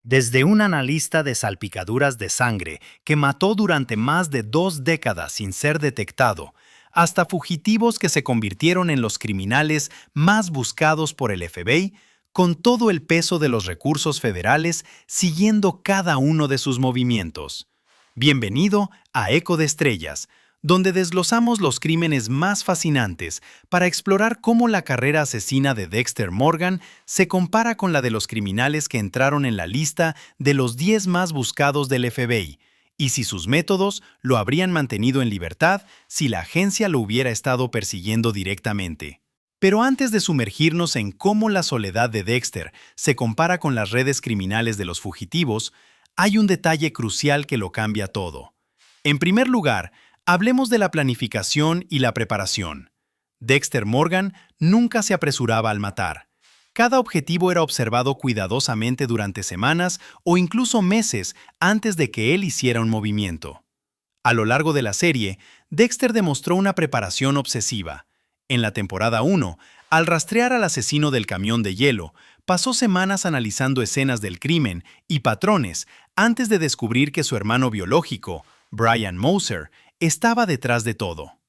Desde un analista de salpicaduras de sangre que mató durante más de 2 décadas sin ser detectado, hasta fugitivos que se convirtieron en los criminales más buscados por el FBI, con todo el peso de los recursos federales siguiendo cada uno de sus movimientos. Bienvenido a Eco de Estrellas, donde desglosamos los crímenes más fascinantes para explorar cómo la carrera asesina de Dexter Morgan se compara con la de los criminales que entraron en la lista de los 10 más buscados del FBI, y si sus métodos lo habrían mantenido en libertad si la agencia lo hubiera estado persiguiendo directamente. Pero antes de sumergirnos en cómo la soledad de Dexter se compara con las redes criminales de los fugitivos, hay un detalle crucial que lo cambia todo. En primer lugar, hablemos de la planificación y la preparación. Dexter Morgan nunca se apresuraba al matar. Cada objetivo era observado cuidadosamente durante semanas o incluso meses antes de que él hiciera un movimiento. A lo largo de la serie, Dexter demostró una preparación obsesiva. En la temporada 1, al rastrear al asesino del camión de hielo, pasó semanas analizando escenas del crimen y patrones antes de descubrir que su hermano biológico, Brian Moser, estaba detrás de todo.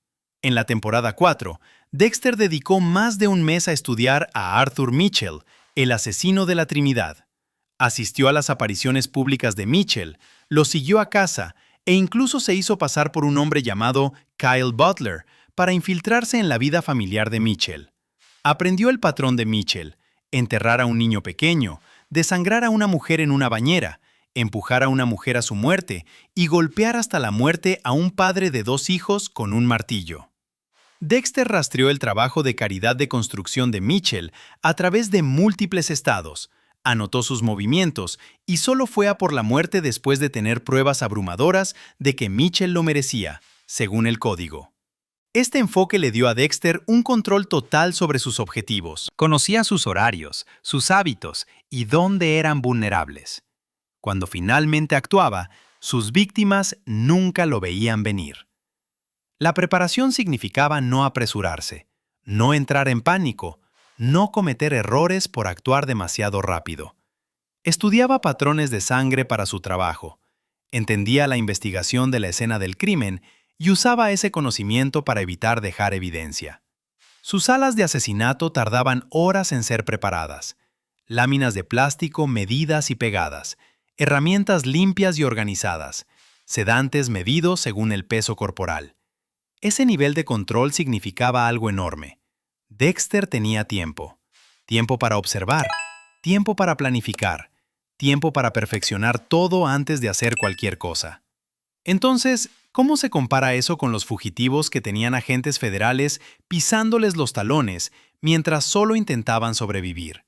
En la temporada 4, Dexter dedicó más de un mes a estudiar a Arthur Mitchell, el asesino de la Trinidad. Asistió a las apariciones públicas de Mitchell, lo siguió a casa e incluso se hizo pasar por un hombre llamado Kyle Butler para infiltrarse en la vida familiar de Mitchell. Aprendió el patrón de Mitchell: enterrar a un niño pequeño, desangrar a una mujer en una bañera, empujar a una mujer a su muerte y golpear hasta la muerte a un padre de 2 hijos con un martillo. Dexter rastreó el trabajo de caridad de construcción de Mitchell a través de múltiples estados, anotó sus movimientos y solo fue a por la muerte después de tener pruebas abrumadoras de que Mitchell lo merecía, según el código. Este enfoque le dio a Dexter un control total sobre sus objetivos. Conocía sus horarios, sus hábitos y dónde eran vulnerables. Cuando finalmente actuaba, sus víctimas nunca lo veían venir. La preparación significaba no apresurarse, no entrar en pánico, no cometer errores por actuar demasiado rápido. Estudiaba patrones de sangre para su trabajo, entendía la investigación de la escena del crimen y usaba ese conocimiento para evitar dejar evidencia. Sus salas de asesinato tardaban horas en ser preparadas. Láminas de plástico medidas y pegadas, herramientas limpias y organizadas, sedantes medidos según el peso corporal. Ese nivel de control significaba algo enorme. Dexter tenía tiempo. Tiempo para observar, tiempo para planificar, tiempo para perfeccionar todo antes de hacer cualquier cosa. Entonces, ¿cómo se compara eso con los fugitivos que tenían agentes federales pisándoles los talones mientras solo intentaban sobrevivir?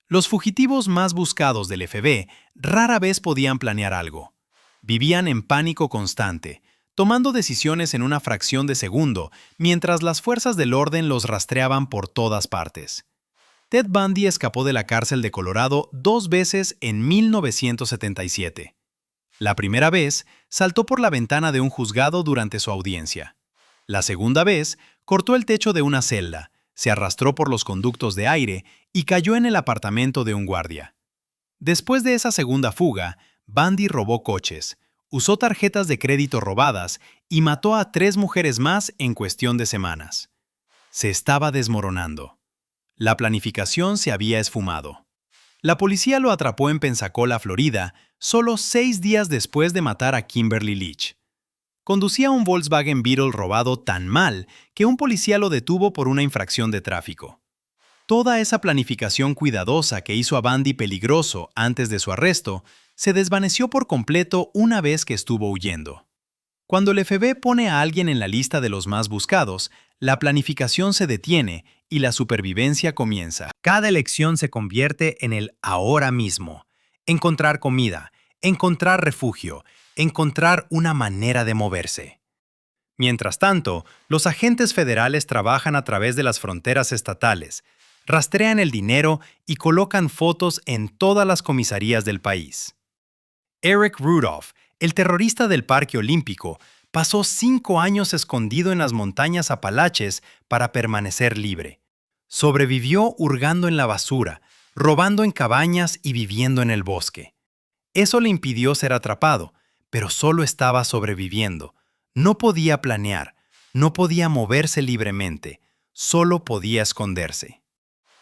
Los fugitivos más buscados del FBI rara vez podían planear algo. Vivían en pánico constante, tomando decisiones en una fracción de segundo, mientras las fuerzas del orden los rastreaban por todas partes. Ted Bundy escapó de la cárcel de Colorado 2 veces en 1977. La primera vez, saltó por la ventana de un juzgado durante su audiencia. La segunda vez, cortó el techo de una celda, se arrastró por los conductos de aire y cayó en el apartamento de un guardia. Después de esa segunda fuga, Bundy robó coches, usó tarjetas de crédito robadas y mató a 3 mujeres más en cuestión de semanas. Se estaba desmoronando. La planificación se había esfumado. La policía lo atrapó en Pensacola, Florida, solo 6 días después de matar a Kimberly Leach. Conducía un Volkswagen Beetle robado tan mal que un policía lo detuvo por una infracción de tráfico. Toda esa planificación cuidadosa que hizo a Bundy peligroso antes de su arresto se desvaneció por completo una vez que estuvo huyendo. Cuando el FBI pone a alguien en la lista de los más buscados, la planificación se detiene y la supervivencia comienza. Cada elección se convierte en el ahora mismo. Encontrar comida, encontrar refugio, encontrar una manera de moverse. Mientras tanto, los agentes federales trabajan a través de las fronteras estatales, rastrean el dinero y colocan fotos en todas las comisarías del país. Eric Rudolph, el terrorista del Parque Olímpico, pasó 5 años escondido en las montañas Apalaches para permanecer libre. Sobrevivió hurgando en la basura, robando en cabañas y viviendo en el bosque. Eso le impidió ser atrapado, pero solo estaba sobreviviendo. No podía planear, no podía moverse libremente, solo podía esconderse.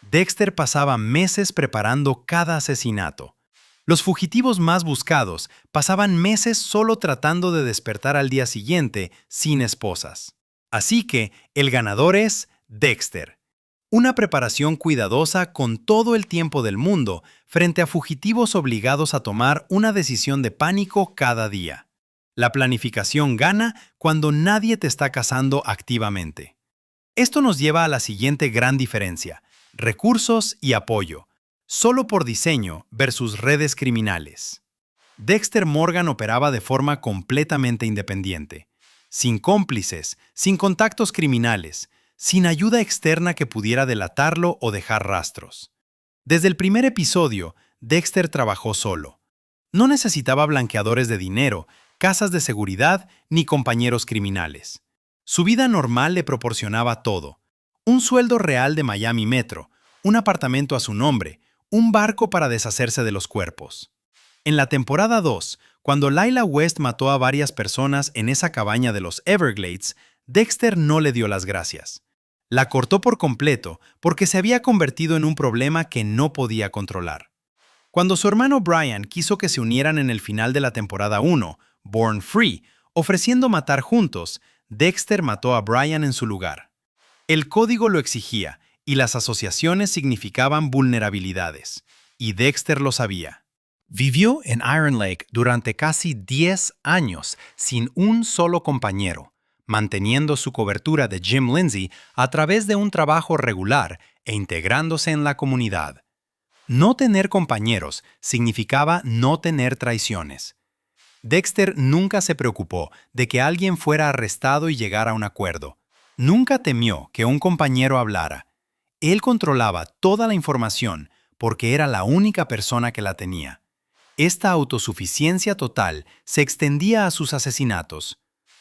Dexter pasaba meses preparando cada asesinato. Los fugitivos más buscados pasaban meses solo tratando de despertar al día siguiente sin esposas. Así que el ganador es Dexter. Una preparación cuidadosa con todo el tiempo del mundo frente a fugitivos obligados a tomar una decisión de pánico cada día. La planificación gana cuando nadie te está cazando activamente. Esto nos lleva a la siguiente gran diferencia: recursos y apoyo. Solo por diseño versus redes criminales. Dexter Morgan operaba de forma completamente independiente, sin cómplices, sin contactos criminales, sin ayuda externa que pudiera delatarlo o dejar rastros. Desde el primer episodio, Dexter trabajó solo. No necesitaba blanqueadores de dinero, casas de seguridad ni compañeros criminales. Su vida normal le proporcionaba todo: un sueldo real de Miami Metro, un apartamento a su nombre, un barco para deshacerse de los cuerpos. En la temporada 2, cuando Lila West mató a varias personas en esa cabaña de los Everglades, Dexter no le dio las gracias. La cortó por completo porque se había convertido en un problema que no podía controlar. Cuando su hermano Brian quiso que se unieran en el final de la temporada 1, Born Free, ofreciendo matar juntos, Dexter mató a Brian en su lugar. El código lo exigía, y las asociaciones significaban vulnerabilidades, y Dexter lo sabía. Vivió en Iron Lake durante casi 10 años sin un solo compañero, manteniendo su cobertura de Jim Lindsay a través de un trabajo regular e integrándose en la comunidad. No tener compañeros significaba no tener traiciones. Dexter nunca se preocupó de que alguien fuera arrestado y llegara a un acuerdo. Nunca temió que un compañero hablara. Él controlaba toda la información porque era la única persona que la tenía. Esta autosuficiencia total se extendía a sus asesinatos.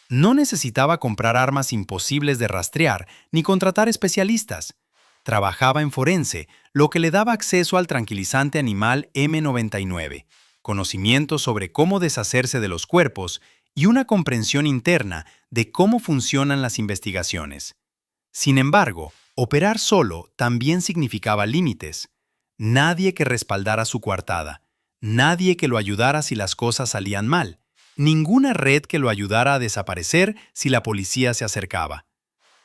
No necesitaba comprar armas imposibles de rastrear ni contratar especialistas. Trabajaba en forense, lo que le daba acceso al tranquilizante animal M99, conocimiento sobre cómo deshacerse de los cuerpos y una comprensión interna de cómo funcionan las investigaciones. Sin embargo, operar solo también significaba límites. Nadie que respaldara su coartada, nadie que lo ayudara si las cosas salían mal, ninguna red que lo ayudara a desaparecer si la policía se acercaba.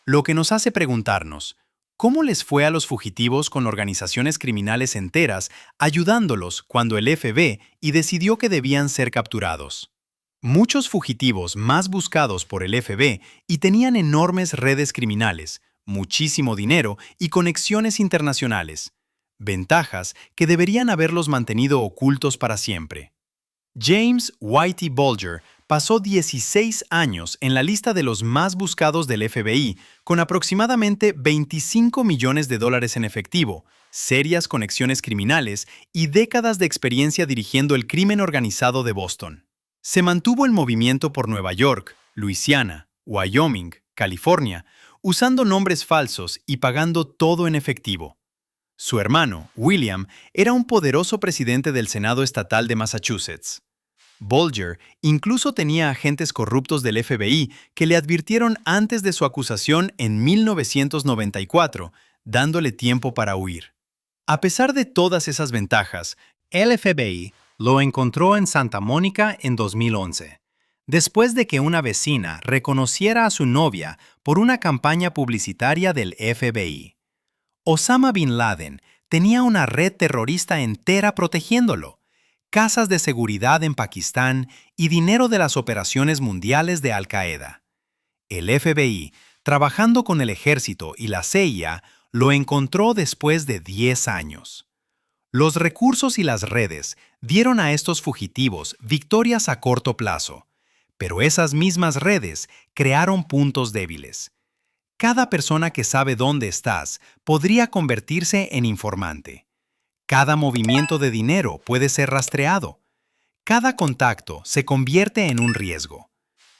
Lo que nos hace preguntarnos, ¿cómo les fue a los fugitivos con organizaciones criminales enteras ayudándolos cuando el FBI decidió que debían ser capturados? Muchos fugitivos más buscados por el FBI y tenían enormes redes criminales, muchísimo dinero y conexiones internacionales. Ventajas que deberían haberlos mantenido ocultos para siempre. James Whitey Bulger pasó 16 años en la lista de los más buscados del FBI, con aproximadamente $25 millones en efectivo, serias conexiones criminales y décadas de experiencia dirigiendo el crimen organizado de Boston. Se mantuvo el movimiento por Nueva York, Luisiana, Wyoming, California, usando nombres falsos y pagando todo en efectivo. Su hermano, William, era un poderoso presidente del Senado estatal de Massachusetts. Bulger incluso tenía agentes corruptos del FBI que le advirtieron antes de su acusación en 1994, dándole tiempo para huir. A pesar de todas esas ventajas, el FBI lo encontró en Santa Mónica en 2011, después de que una vecina reconociera a su novia por una campaña publicitaria del FBI. Osama Bin Laden tenía una red terrorista entera protegiéndolo, casas de seguridad en Pakistán y dinero de las operaciones mundiales de Al-Qaeda. El FBI, trabajando con el ejército y la CIA, lo encontró después de 10 años. Los recursos y las redes dieron a estos fugitivos victorias a corto plazo, pero esas mismas redes crearon puntos débiles. Cada persona que sabe dónde estás podría convertirse en informante. Cada movimiento de dinero puede ser rastreado. Cada contacto se convierte en un riesgo.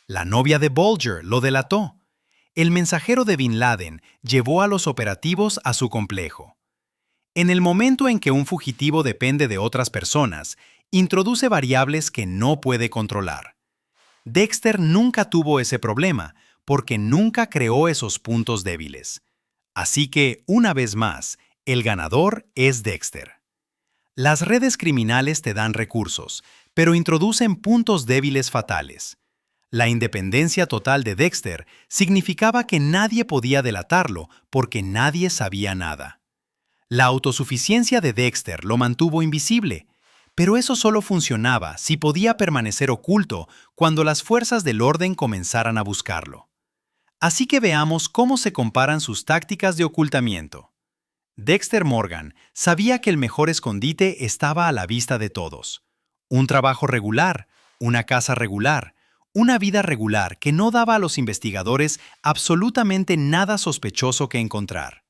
La novia de Bulger lo delató. El mensajero de Bin Laden llevó a los operativos a su complejo. En el momento en que un fugitivo depende de otras personas, introduce variables que no puede controlar. Dexter nunca tuvo ese problema, porque nunca creó esos puntos débiles. Así que, una vez más, el ganador es Dexter. Las redes criminales te dan recursos, pero introducen puntos débiles fatales. La independencia total de Dexter significaba que nadie podía delatarlo porque nadie sabía nada. La autosuficiencia de Dexter lo mantuvo invisible, pero eso solo funcionaba si podía permanecer oculto cuando las fuerzas del orden comenzaran a buscarlo. Así que veamos cómo se comparan sus tácticas de ocultamiento. Dexter Morgan sabía que el mejor escondite estaba a la vista de todos. Un trabajo regular, una casa regular, una vida regular que no daba a los investigadores absolutamente nada sospechoso que encontrar.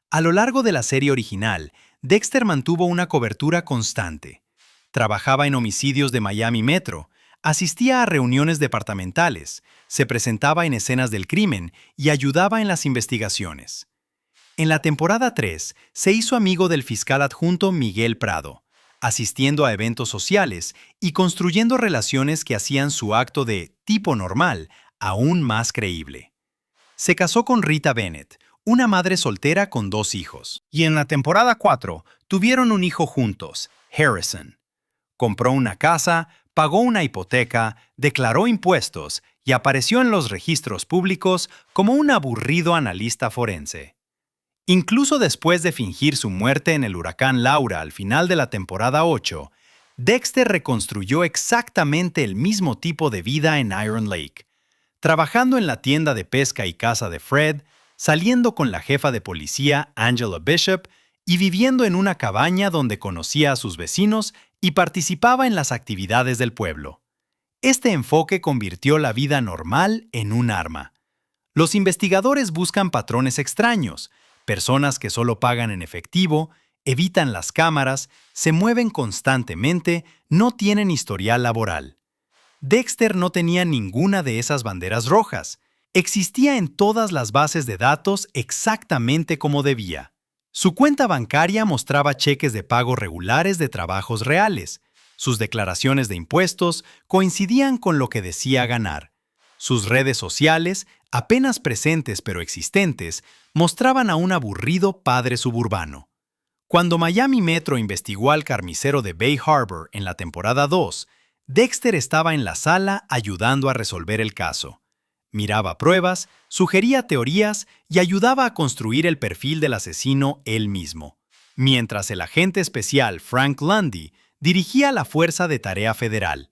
A lo largo de la serie original, Dexter mantuvo una cobertura constante. Trabajaba en homicidios de Miami Metro, asistía a reuniones departamentales, se presentaba en escenas del crimen y ayudaba en las investigaciones. En la temporada 3, se hizo amigo del fiscal adjunto Miguel Prado, asistiendo a eventos sociales y construyendo relaciones que hacían su acto de tipo normal aún más creíble. Se casó con Rita Bennett, una madre soltera con 2 hijos, y en la temporada 4 tuvieron un hijo juntos, Harrison. Compró una casa, pagó una hipoteca, declaró impuestos y apareció en los registros públicos como un aburrido analista forense. Incluso después de fingir su muerte en el huracán Laura al final de la temporada 8, Dexter reconstruyó exactamente el mismo tipo de vida en Iron Lake, trabajando en la tienda de pesca y caza de Fred, saliendo con la jefa de policía Angela Bishop y viviendo en una cabaña donde conocía a sus vecinos y participaba en las actividades del pueblo. Este enfoque convirtió la vida normal en un arma. Los investigadores buscan patrones extraños, personas que solo pagan en efectivo, evitan las cámaras, se mueven constantemente, no tienen historial laboral. Dexter no tenía ninguna de esas banderas rojas. Existía en todas las bases de datos exactamente como debía. Su cuenta bancaria mostraba cheques de pago regulares de trabajos reales. Sus declaraciones de impuestos coincidían con lo que decía ganar. Sus redes sociales, apenas presentes pero existentes, mostraban a un aburrido padre suburbano. Cuando Miami Metro investigó al carnicero de Bay Harbor en la temporada 2, Dexter estaba en la sala ayudando a resolver el caso. Miraba pruebas, sugería teorías y ayudaba a construir el perfil del asesino él mismo, mientras el agente especial Frank Lundy dirigía la Fuerza de Tarea Federal.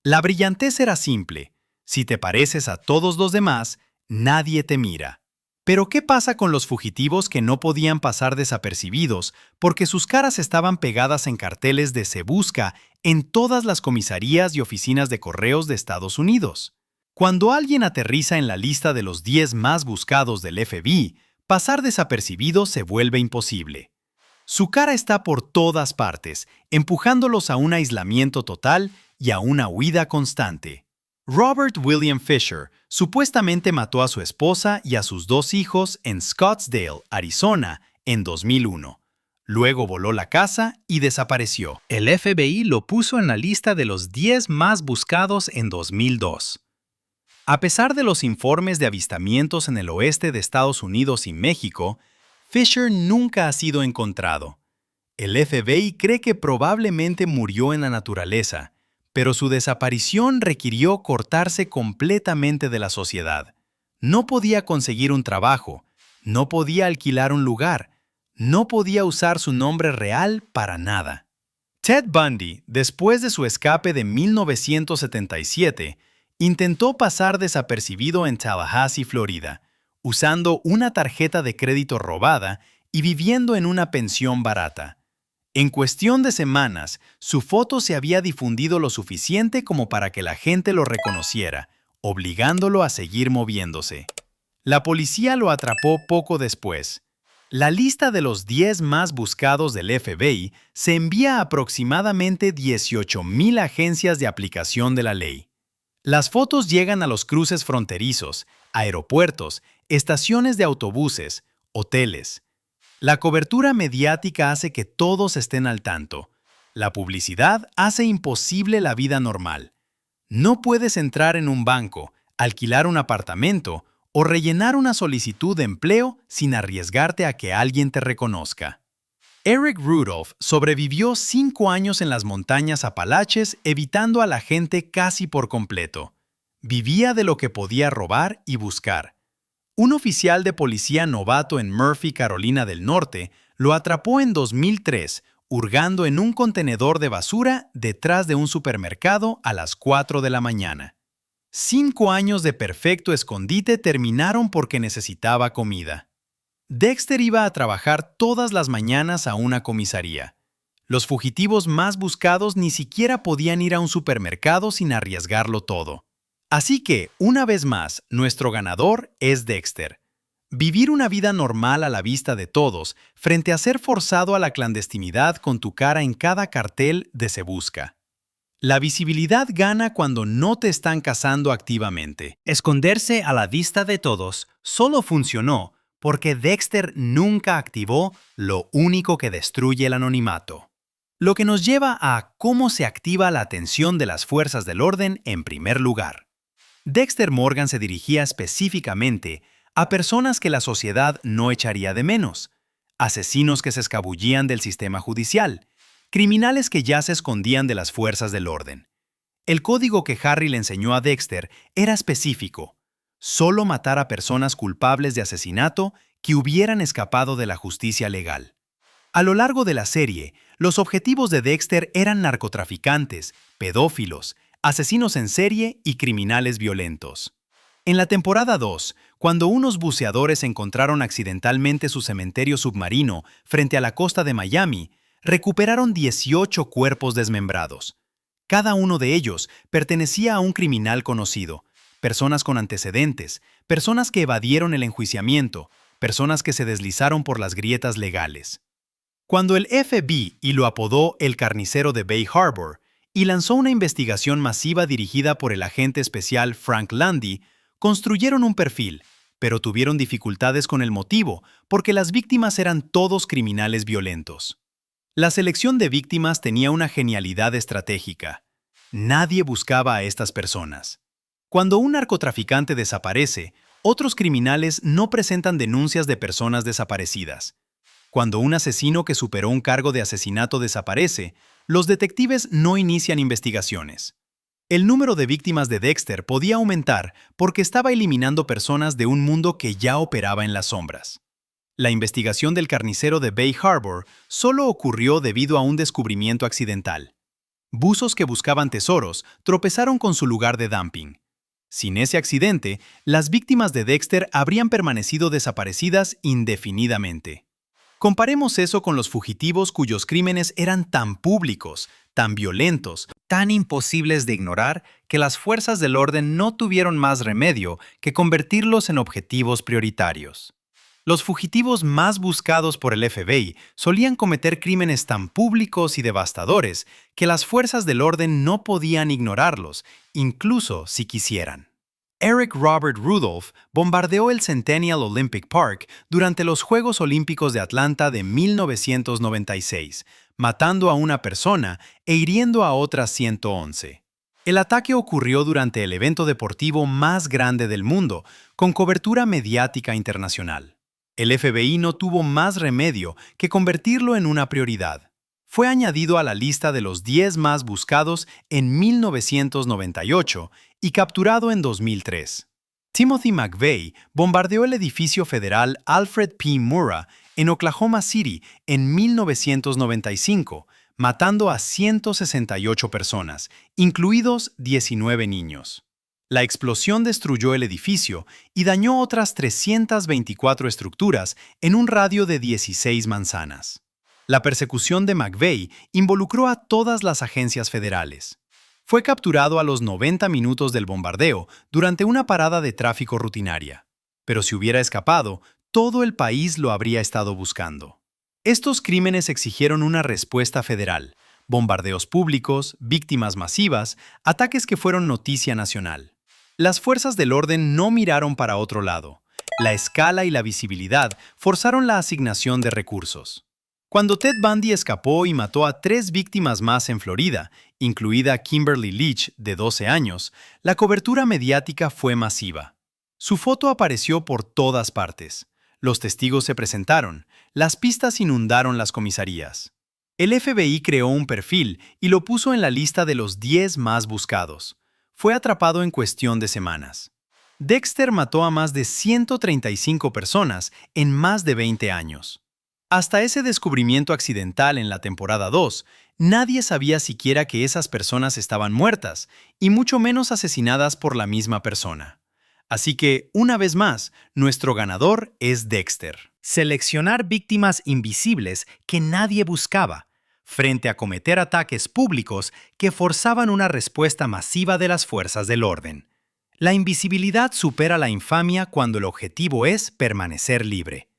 La brillantez era simple: si te pareces a todos los demás, nadie te mira. Pero ¿qué pasa con los fugitivos que no podían pasar desapercibidos porque sus caras estaban pegadas en carteles de "Se busca" en todas las comisarías y oficinas de correos de Estados Unidos? Cuando alguien aterriza en la lista de los 10 más buscados del FBI, pasar desapercibido se vuelve imposible. Su cara está por todas partes, empujándolos a un aislamiento total y a una huida constante. Robert William Fisher supuestamente mató a su esposa y a sus 2 hijos en Scottsdale, Arizona, en 2001. Luego voló la casa y desapareció. El FBI lo puso en la lista de los 10 más buscados en 2002. A pesar de los informes de avistamientos en el oeste de Estados Unidos y México, Fisher nunca ha sido encontrado. El FBI cree que probablemente murió en la naturaleza, pero su desaparición requirió cortarse completamente de la sociedad. No podía conseguir un trabajo, no podía alquilar un lugar, no podía usar su nombre real para nada. Ted Bundy, después de su escape de 1977, intentó pasar desapercibido en Tallahassee, Florida, usando una tarjeta de crédito robada y viviendo en una pensión barata. En cuestión de semanas, su foto se había difundido lo suficiente como para que la gente lo reconociera, obligándolo a seguir moviéndose. La policía lo atrapó poco después. La lista de los 10 más buscados del FBI se envía a aproximadamente 18,000 agencias de aplicación de la ley. Las fotos llegan a los cruces fronterizos, aeropuertos, estaciones de autobuses, hoteles. La cobertura mediática hace que todos estén al tanto. La publicidad hace imposible la vida normal. No puedes entrar en un banco, alquilar un apartamento o rellenar una solicitud de empleo sin arriesgarte a que alguien te reconozca. Eric Rudolph sobrevivió 5 años en las montañas Apalaches evitando a la gente casi por completo. Vivía de lo que podía robar y buscar. Un oficial de policía novato en Murphy, Carolina del Norte, lo atrapó en 2003, hurgando en un contenedor de basura detrás de un supermercado a las 4 de la mañana. 5 años de perfecto escondite terminaron porque necesitaba comida. Dexter iba a trabajar todas las mañanas a una comisaría. Los fugitivos más buscados ni siquiera podían ir a un supermercado sin arriesgarlo todo. Así que, una vez más, nuestro ganador es Dexter. Vivir una vida normal a la vista de todos, frente a ser forzado a la clandestinidad con tu cara en cada cartel de Se Busca. La visibilidad gana cuando no te están cazando activamente. Esconderse a la vista de todos solo funcionó porque Dexter nunca activó lo único que destruye el anonimato. Lo que nos lleva a cómo se activa la atención de las fuerzas del orden en primer lugar. Dexter Morgan se dirigía específicamente a personas que la sociedad no echaría de menos, asesinos que se escabullían del sistema judicial, criminales que ya se escondían de las fuerzas del orden. El código que Harry le enseñó a Dexter era específico: solo matar a personas culpables de asesinato que hubieran escapado de la justicia legal. A lo largo de la serie, los objetivos de Dexter eran narcotraficantes, pedófilos, asesinos en serie y criminales violentos. En la temporada 2, cuando unos buceadores encontraron accidentalmente su cementerio submarino frente a la costa de Miami, recuperaron 18 cuerpos desmembrados. Cada uno de ellos pertenecía a un criminal conocido, personas con antecedentes, personas que evadieron el enjuiciamiento, personas que se deslizaron por las grietas legales. Cuando el FBI lo apodó el carnicero de Bay Harbor y lanzó una investigación masiva dirigida por el agente especial Frank Landy, construyeron un perfil, pero tuvieron dificultades con el motivo porque las víctimas eran todos criminales violentos. La selección de víctimas tenía una genialidad estratégica. Nadie buscaba a estas personas. Cuando un narcotraficante desaparece, otros criminales no presentan denuncias de personas desaparecidas. Cuando un asesino que superó un cargo de asesinato desaparece, los detectives no inician investigaciones. El número de víctimas de Dexter podía aumentar porque estaba eliminando personas de un mundo que ya operaba en las sombras. La investigación del carnicero de Bay Harbor solo ocurrió debido a un descubrimiento accidental. Buzos que buscaban tesoros tropezaron con su lugar de dumping. Sin ese accidente, las víctimas de Dexter habrían permanecido desaparecidas indefinidamente. Comparemos eso con los fugitivos cuyos crímenes eran tan públicos, tan violentos, tan imposibles de ignorar, que las fuerzas del orden no tuvieron más remedio que convertirlos en objetivos prioritarios. Los fugitivos más buscados por el FBI solían cometer crímenes tan públicos y devastadores que las fuerzas del orden no podían ignorarlos, incluso si quisieran. Eric Robert Rudolph bombardeó el Centennial Olympic Park durante los Juegos Olímpicos de Atlanta de 1996, matando a una persona e hiriendo a otras 111. El ataque ocurrió durante el evento deportivo más grande del mundo, con cobertura mediática internacional. El FBI no tuvo más remedio que convertirlo en una prioridad. Fue añadido a la lista de los 10 más buscados en 1998 y capturado en 2003. Timothy McVeigh bombardeó el edificio federal Alfred P. Murrah en Oklahoma City en 1995, matando a 168 personas, incluidos 19 niños. La explosión destruyó el edificio y dañó otras 324 estructuras en un radio de 16 manzanas. La persecución de McVeigh involucró a todas las agencias federales. Fue capturado a los 90 minutos del bombardeo durante una parada de tráfico rutinaria. Pero si hubiera escapado, todo el país lo habría estado buscando. Estos crímenes exigieron una respuesta federal: bombardeos públicos, víctimas masivas, ataques que fueron noticia nacional. Las fuerzas del orden no miraron para otro lado. La escala y la visibilidad forzaron la asignación de recursos. Cuando Ted Bundy escapó y mató a 3 víctimas más en Florida, incluida Kimberly Leach, de 12 años, la cobertura mediática fue masiva. Su foto apareció por todas partes. Los testigos se presentaron, las pistas inundaron las comisarías. El FBI creó un perfil y lo puso en la lista de los 10 más buscados. Fue atrapado en cuestión de semanas. Dexter mató a más de 135 personas en más de 20 años. Hasta ese descubrimiento accidental en la temporada 2, nadie sabía siquiera que esas personas estaban muertas, y mucho menos asesinadas por la misma persona. Así que, una vez más, nuestro ganador es Dexter. Seleccionar víctimas invisibles que nadie buscaba, frente a cometer ataques públicos que forzaban una respuesta masiva de las fuerzas del orden. La invisibilidad supera la infamia cuando el objetivo es permanecer libre.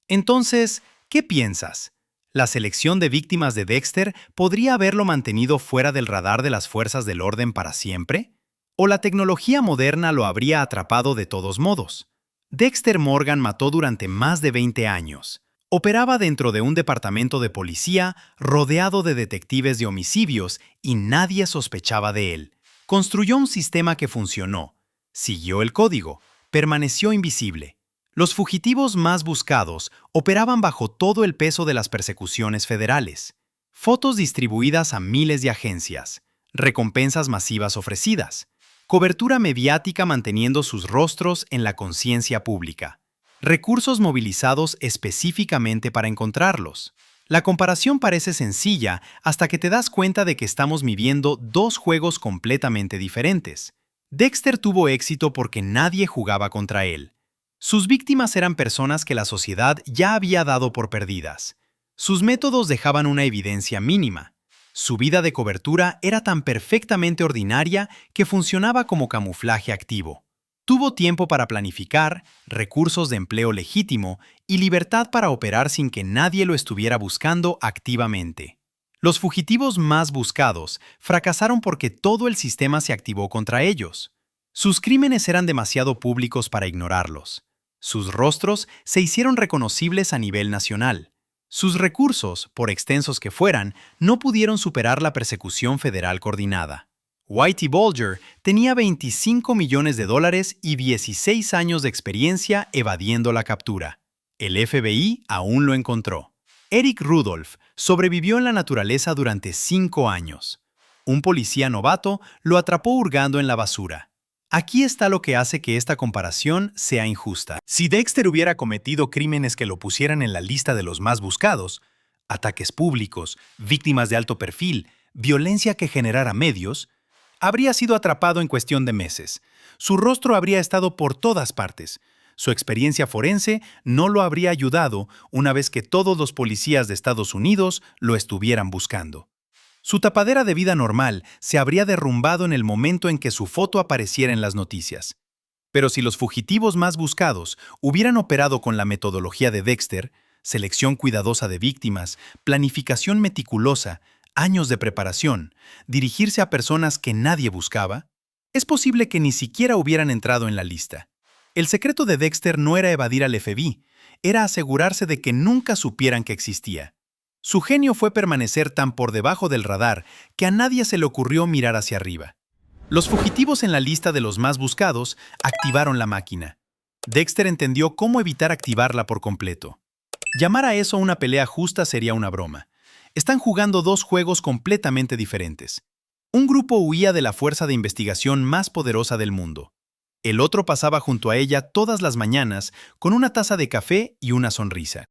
Entonces, ¿qué piensas? ¿La selección de víctimas de Dexter podría haberlo mantenido fuera del radar de las fuerzas del orden para siempre? ¿O la tecnología moderna lo habría atrapado de todos modos? Dexter Morgan mató durante más de 20 años. Operaba dentro de un departamento de policía rodeado de detectives de homicidios y nadie sospechaba de él. Construyó un sistema que funcionó. Siguió el código. Permaneció invisible. Los fugitivos más buscados operaban bajo todo el peso de las persecuciones federales. Fotos distribuidas a miles de agencias. Recompensas masivas ofrecidas. Cobertura mediática manteniendo sus rostros en la conciencia pública. Recursos movilizados específicamente para encontrarlos. La comparación parece sencilla hasta que te das cuenta de que estamos viviendo 2 juegos completamente diferentes. Dexter tuvo éxito porque nadie jugaba contra él. Sus víctimas eran personas que la sociedad ya había dado por perdidas. Sus métodos dejaban una evidencia mínima. Su vida de cobertura era tan perfectamente ordinaria que funcionaba como camuflaje activo. Tuvo tiempo para planificar, recursos de empleo legítimo y libertad para operar sin que nadie lo estuviera buscando activamente. Los fugitivos más buscados fracasaron porque todo el sistema se activó contra ellos. Sus crímenes eran demasiado públicos para ignorarlos. Sus rostros se hicieron reconocibles a nivel nacional. Sus recursos, por extensos que fueran, no pudieron superar la persecución federal coordinada. Whitey Bulger tenía $25 millones y 16 años de experiencia evadiendo la captura. El FBI aún lo encontró. Eric Rudolph sobrevivió en la naturaleza durante 5 años. Un policía novato lo atrapó hurgando en la basura. Aquí está lo que hace que esta comparación sea injusta. Si Dexter hubiera cometido crímenes que lo pusieran en la lista de los más buscados, ataques públicos, víctimas de alto perfil, violencia que generara medios, habría sido atrapado en cuestión de meses. Su rostro habría estado por todas partes. Su experiencia forense no lo habría ayudado una vez que todos los policías de Estados Unidos lo estuvieran buscando. Su tapadera de vida normal se habría derrumbado en el momento en que su foto apareciera en las noticias. Pero si los fugitivos más buscados hubieran operado con la metodología de Dexter, selección cuidadosa de víctimas, planificación meticulosa, años de preparación, dirigirse a personas que nadie buscaba, es posible que ni siquiera hubieran entrado en la lista. El secreto de Dexter no era evadir al FBI, era asegurarse de que nunca supieran que existía. Su genio fue permanecer tan por debajo del radar que a nadie se le ocurrió mirar hacia arriba. Los fugitivos en la lista de los más buscados activaron la máquina. Dexter entendió cómo evitar activarla por completo. Llamar a eso una pelea justa sería una broma. Están jugando 2 juegos completamente diferentes. Un grupo huía de la fuerza de investigación más poderosa del mundo. El otro pasaba junto a ella todas las mañanas con una taza de café y una sonrisa.